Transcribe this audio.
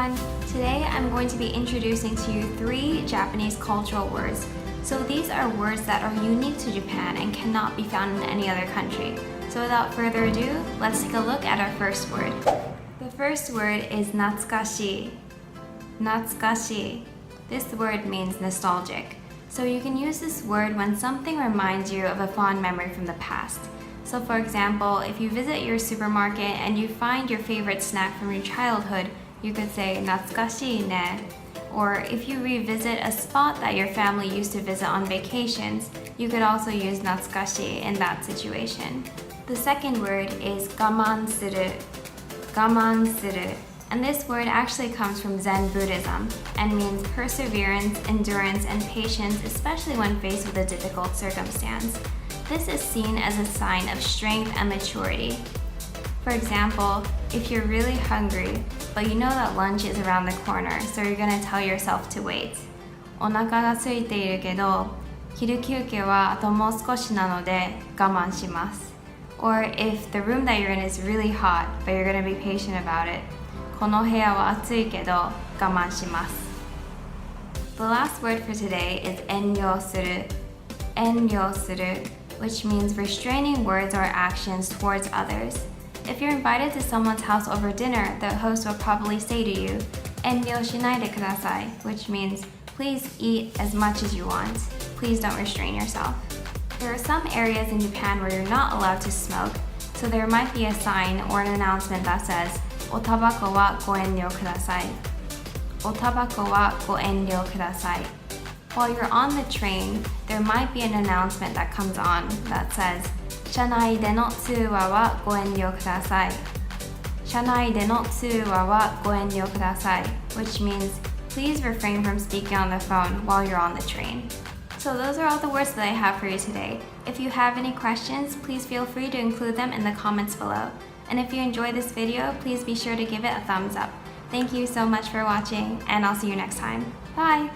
everyone! Today I'm going to be introducing to you 3 Japanese cultural words. So these are words that are unique to Japan and cannot be found in any other country. So without further ado, let's take a look at our first word. The first word is Natsukashii. Natsukashi. This word means nostalgic. So you can use this word when something reminds you of a fond memory from the past. So for example, if you visit your supermarket and you find your favorite snack from your childhood, you could say Natsukashii ne. Or if you revisit a spot that your family used to visit on vacations, you could also use Natsukashi in that situation. The second word is gaman suru. Gaman suru. And this word actually comes from Zen Buddhism and means perseverance, endurance, and patience, especially when faced with a difficult circumstance. This is seen as a sign of strength and maturity. For example, if you're really hungry, but you know that lunch is around the corner, so you're gonna tell yourself to wait. お腹が空いているけど、昼休憩はあともう少しなので我慢します。Or if the room that you're in is really hot, but you're gonna be patient about it. この部屋は暑いけど我慢します。The last word for today is enryo suru. Enryo suru, which means restraining words or actions towards others. If you're invited to someone's house over dinner, the host will probably say to you, 遠慮しないでください, which means please eat as much as you want. Please don't restrain yourself. There are some areas in Japan where you're not allowed to smoke, so there might be a sign or an announcement that says, おタバコはご遠慮ください. おタバコはご遠慮ください. While you're on the train, there might be an announcement that comes on that says, 車内での通話はご遠慮ください. 車内での通話はご遠慮ください, which means please refrain from speaking on the phone while you're on the train. So those are all the words that I have for you today. If you have any questions, please feel free to include them in the comments below. And if you enjoyed this video, please be sure to give it a thumbs up. Thank you so much for watching, and I'll see you next time. Bye!